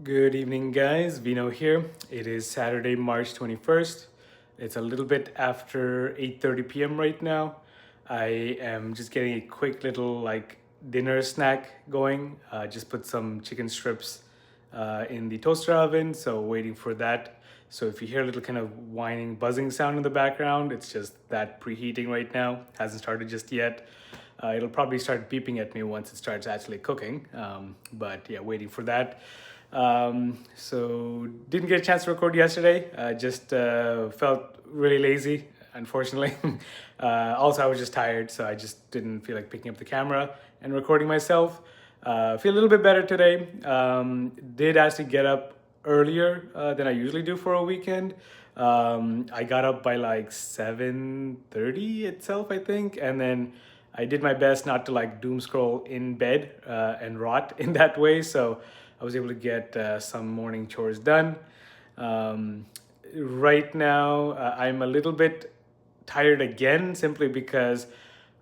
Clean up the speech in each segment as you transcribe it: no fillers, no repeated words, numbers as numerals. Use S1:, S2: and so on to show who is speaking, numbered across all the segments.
S1: Good evening, guys. Vino here. It is Saturday, March 21st. It's a little bit after 8:30 p.m. right now. I am just getting a quick little dinner snack going. Just put some chicken strips in the toaster oven, so waiting for that. So if you hear a little kind of whining, buzzing sound in the background, it's just that preheating right now. Hasn't started just yet. It'll probably start beeping at me once it starts actually cooking. But yeah, waiting for that. So didn't get a chance to record yesterday. Just felt really lazy, unfortunately. Also, I was just tired, so I just didn't feel like picking up the camera and recording myself. Feel a little bit better today. Did actually get up earlier than I usually do for a weekend. I got up by like 7:30 itself, I think, and then I did my best not to like doom scroll in bed and rot in that way. So I was able to get some morning chores done. Um, right now, I'm a little bit tired again simply because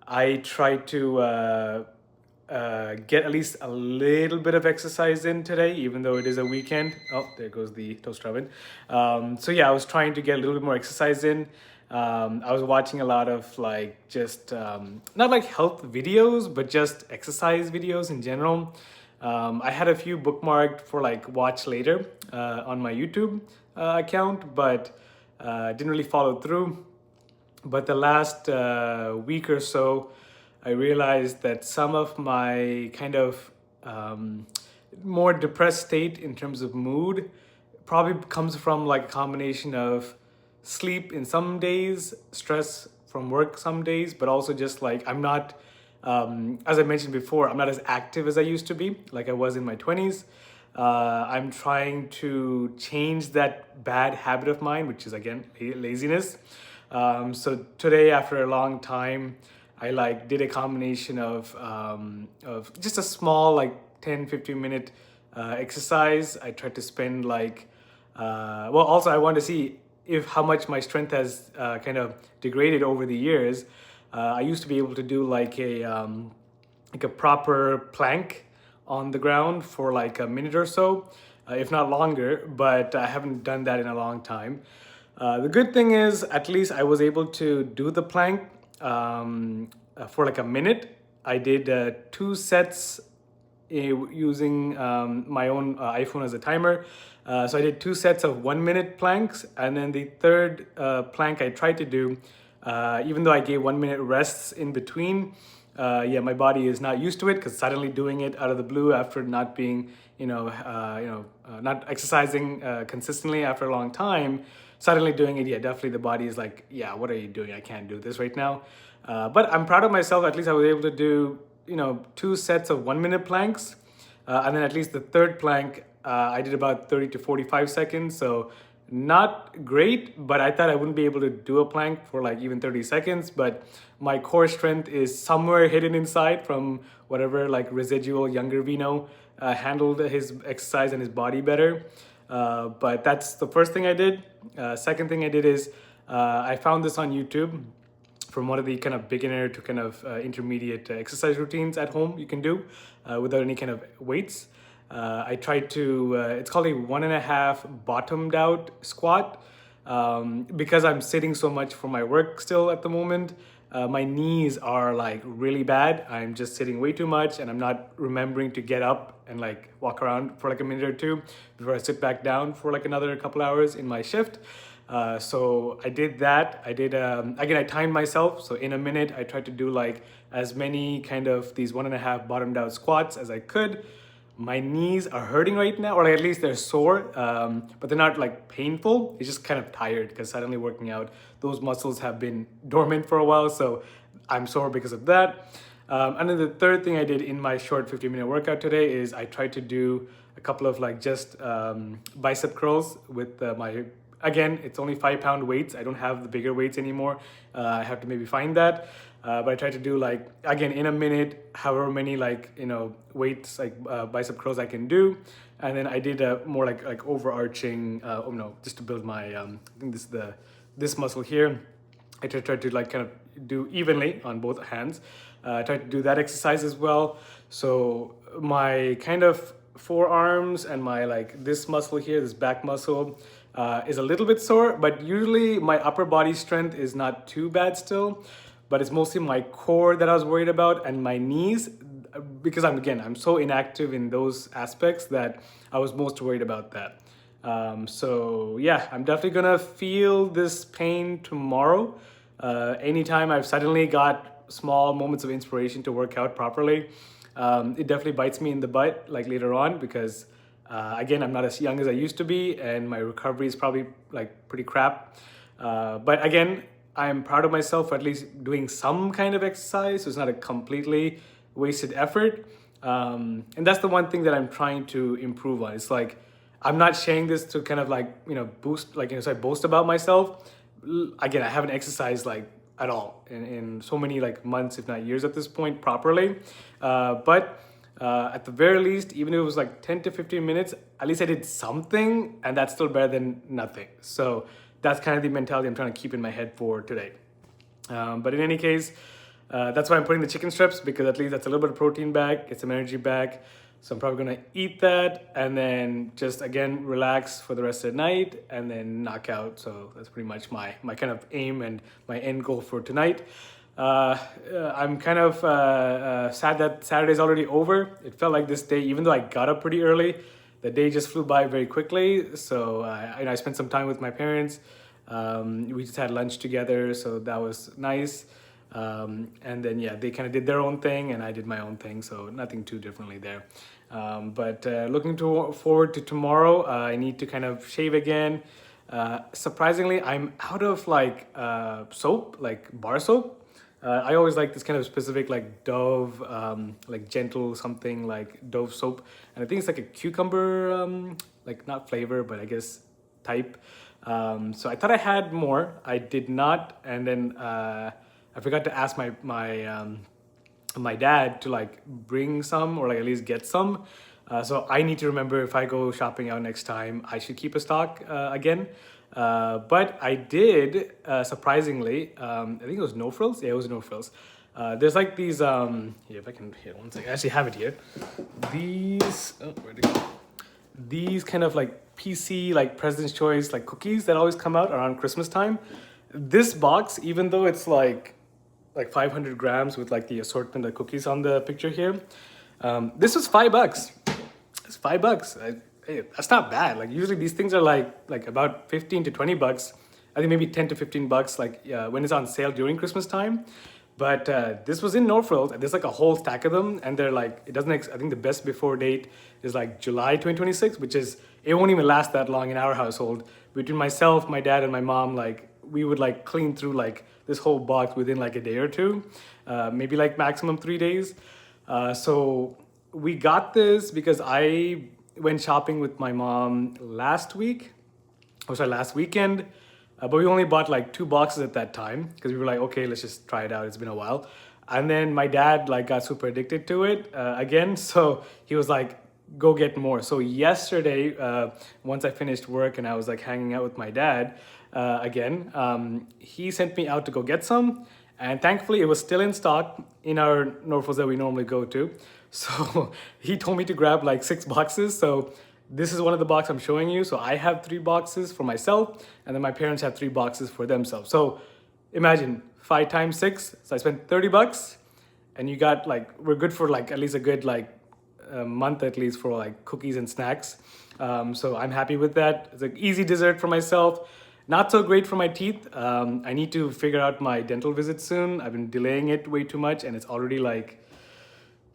S1: I try to get at least a little bit of exercise in today, even though it is a weekend. Oh, there goes the toaster oven. So yeah, I was trying to get a little bit more exercise in. I was watching a lot of like just not like health videos, but just exercise videos in general. I had a few bookmarked for like watch later on my YouTube account, but didn't really follow through. But the last week or so, I realized that some of my kind of more depressed state in terms of mood probably comes from like a combination of sleep in some days, stress from work some days, but also just like I'm not, as I mentioned before, I'm not as active as I used to be, like I was in my 20s. I'm trying to change that bad habit of mine, which is again laziness. So today, after a long time, I like did a combination of just a small like 10-15 minute exercise. I tried to spend like well, also I want to see if how much my strength has kind of degraded over the years. I used to be able to do like a proper plank on the ground for like a minute or so, if not longer, but I haven't done that in a long time. The good thing is, at least I was able to do the plank for like a minute. I did two sets using my own iPhone as a timer. So I did two sets of 1 minute planks, and then the third plank I tried to do, even though I gave 1 minute rests in between. Yeah, my body is not used to it because suddenly doing it out of the blue after not being, not exercising consistently after a long time, suddenly doing it, yeah, definitely the body is like, yeah, what are you doing? I can't do this right now. But I'm proud of myself. At least I was able to do, two sets of 1 minute planks. And then at least the third plank, I did about 30 to 45 seconds. So not great, but I thought I wouldn't be able to do a plank for like even 30 seconds. But my core strength is somewhere hidden inside from whatever like residual younger Vino handled his exercise and his body better. But that's the first thing I did. Second thing I did is I found this on YouTube from one of the kind of beginner to kind of intermediate exercise routines at home you can do without any kind of weights. I tried to, it's called a 1.5 bottomed out squat. Because I'm sitting so much for my work still at the moment, my knees are like really bad. I'm just sitting way too much and I'm not remembering to get up and like walk around for like a minute or two before I sit back down for like another couple hours in my shift. So I did that. I did, again, I timed myself. So in a minute, I tried to do like as many kind of these 1.5 bottomed out squats as I could. My knees are hurting right now, or at least they're sore, but they're not like painful. It's just kind of tired because suddenly working out, those muscles have been dormant for a while. So I'm sore because of that. And then the third thing I did in my short 15-minute workout today is I tried to do a couple of like just bicep curls with my, again, it's only 5 pound weights. I don't have the bigger weights anymore. I have to maybe find that. But I tried to do like, again, in a minute, however many like, weights, like bicep curls I can do. And then I did a more like overarching, oh no, just to build my, I think this muscle here. I tried to like kind of do evenly on both hands. I tried to do that exercise as well. So my kind of forearms and my like this muscle here, this back muscle, is a little bit sore, but usually my upper body strength is not too bad still, but it's mostly my core that I was worried about and my knees, because I'm so inactive in those aspects that I was most worried about that. So yeah, I'm definitely gonna feel this pain tomorrow. Anytime I've suddenly got small moments of inspiration to work out properly, it definitely bites me in the butt like later on, because again, I'm not as young as I used to be and my recovery is probably like pretty crap. But again, I'm proud of myself for at least doing some kind of exercise, so it's not a completely wasted effort. And that's the one thing that I'm trying to improve on. It's like I'm not sharing this to kind of like boost, like so I boast about myself. Again, I haven't exercised like at all in so many like months, if not years at this point properly. But at the very least, even if it was like 10 to 15 minutes, at least I did something, and that's still better than nothing. So that's kind of the mentality I'm trying to keep in my head for today. But in any case, that's why I'm putting the chicken strips, because at least that's a little bit of protein back, get some energy back. So I'm probably gonna eat that and then just again relax for the rest of the night and then knock out. So that's pretty much my kind of aim and my end goal for tonight. I'm kind of sad that Saturday's already over. It felt like this day, even though I got up pretty early, the day just flew by very quickly. So I spent some time with my parents. We just had lunch together, so that was nice. And then yeah, they kind of did their own thing and I did my own thing, so nothing too differently there. But looking forward to tomorrow. I need to kind of shave again. Surprisingly, I'm out of like soap, like bar soap. I always like this kind of specific like Dove, like gentle something like Dove soap, and I think it's like a cucumber, like not flavor, but I guess type. So I thought I had more. I did not, and then I forgot to ask my dad to like bring some or like at least get some. So I need to remember, if I go shopping out next time, I should keep a stock again. But I did, surprisingly, I think it was No Frills. Yeah, it was No Frills. There's like these, here, if I can, here, one second. I actually have it here. These, oh, where'd it go? These kind of like PC, like President's Choice, like cookies that always come out around Christmas time. This box, even though it's like 500 grams with like the assortment of cookies on the picture here, this was $5. It's $5. Hey, that's not bad. Like usually these things are like about 15 to 20 bucks. I think maybe 10 to 15 bucks like when it's on sale during Christmas time. But this was in No Frills, and there's like a whole stack of them, and they're like, it doesn't, I think the best before date is like July 2026, which is, it won't even last that long in our household. Between myself, my dad, and my mom, like we would like clean through like this whole box within like a day or two, maybe like maximum 3 days. So we got this because I went shopping with my mom last weekend. But we only bought like 2 boxes at that time because we were like, okay, let's just try it out. It's been a while. And then my dad like got super addicted to it again. So he was like, go get more. So yesterday, once I finished work and I was like hanging out with my dad again, he sent me out to go get some. And thankfully it was still in stock in our No Frills that we normally go to. So he told me to grab like 6 boxes. So this is one of the boxes I'm showing you. So I have 3 boxes for myself, and then my parents have 3 boxes for themselves. So imagine 5 times 6. So I spent $30, and you got like, we're good for like at least a good like a month at least for like cookies and snacks. So I'm happy with that. It's an easy dessert for myself. Not so great for my teeth. I need to figure out my dental visit soon. I've been delaying it way too much, and it's already like,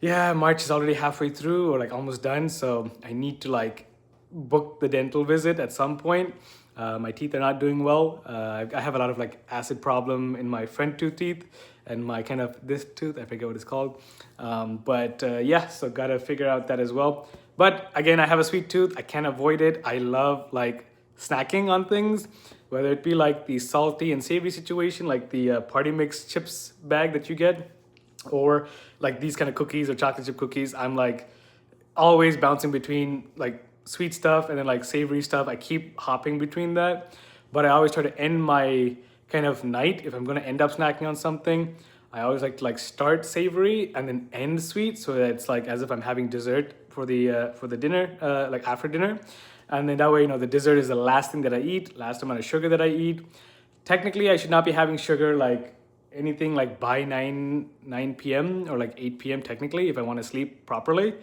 S1: yeah, March is already halfway through or like almost done. So I need to like book the dental visit at some point. My teeth are not doing well. I have a lot of like acid problem in my front 2 teeth and my kind of this tooth, I forget what it's called. But yeah, so gotta figure out that as well. But again, I have a sweet tooth. I can't avoid it. I love like snacking on things, whether it be like the salty and savory situation, like the party mix chips bag that you get, or like these kind of cookies or chocolate chip cookies. I'm like always bouncing between like sweet stuff and then like savory stuff. I keep hopping between that, but I always try to end my kind of night, if I'm going to end up snacking on something, I always like to like start savory and then end sweet, so that it's like as if I'm having dessert for the dinner, like after dinner, and then that way, the dessert is the last thing that I eat, last amount of sugar that I eat. Technically, I should not be having sugar like anything like by 9 p.m. or like 8 p.m. technically if I want to sleep properly.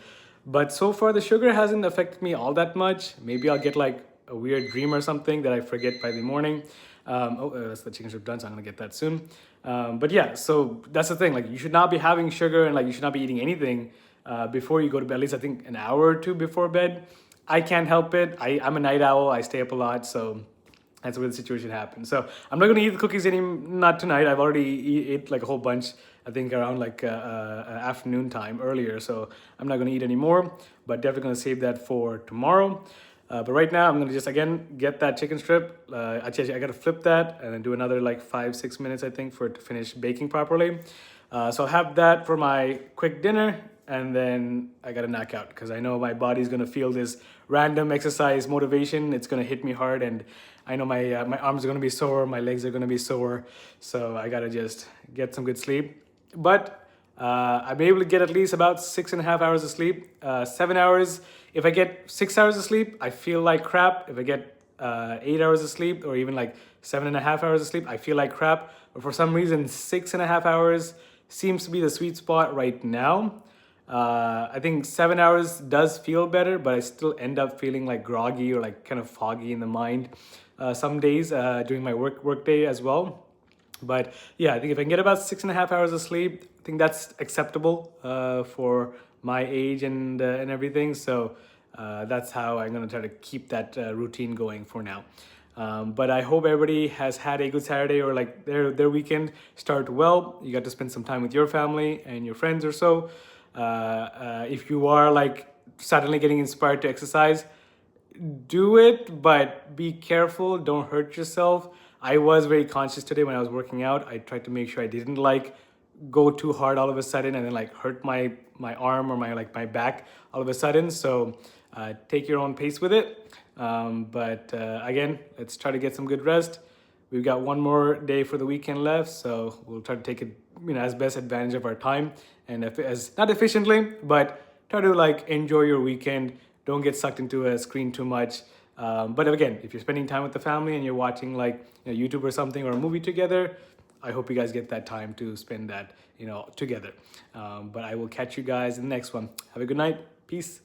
S1: But so far the sugar hasn't affected me all that much. Maybe I'll get like a weird dream or something that I forget by the morning. That's the chicken strip done, so I'm gonna get that soon. But yeah, so that's the thing. Like you should not be having sugar and like you should not be eating anything before you go to bed. At least I think an hour or two before bed. I can't help it. I'm a night owl. I stay up a lot, so that's where the situation happened. So I'm not gonna eat the cookies not tonight. I've already ate like a whole bunch. I think around like afternoon time earlier. So I'm not gonna eat anymore, but definitely gonna save that for tomorrow. But right now I'm gonna just again get that chicken strip. Actually, I gotta flip that and then do another like 5-6 minutes I think for it to finish baking properly. So I'll have that for my quick dinner, and then I gotta knock out because I know my body's gonna feel this random exercise motivation. It's gonna hit me hard, and I know my arms are gonna be sore, my legs are gonna be sore, so I gotta just get some good sleep. But I'm able to get at least about 6.5 hours of sleep. 7 hours. If I get 6 hours of sleep, I feel like crap. If I get 8 hours of sleep, or even like 7.5 hours of sleep, I feel like crap. But for some reason, 6.5 hours seems to be the sweet spot right now. I think 7 hours does feel better, but I still end up feeling like groggy or like kind of foggy in the mind some days during my work day as well. But yeah, I think if I can get about 6.5 hours of sleep, I think that's acceptable for my age and everything. So that's how I'm gonna try to keep that routine going for now. But I hope everybody has had a good Saturday, or like their weekend start well. You got to spend some time with your family and your friends or so. If you are like suddenly getting inspired to exercise, do it, but be careful. Don't hurt yourself. I was very conscious today when I was working out. I tried to make sure I didn't like go too hard all of a sudden and then like hurt my arm or my back all of a sudden. So take your own pace with it. But again, let's try to get some good rest. We've got one more day for the weekend left, so we'll try to take it, as best advantage of our time, and as not efficiently, but try to like enjoy your weekend. Don't get sucked into a screen too much. But again, if you're spending time with the family and you're watching like YouTube or something or a movie together, I hope you guys get that time to spend that together. But I will catch you guys in the next one. Have a good night. Peace.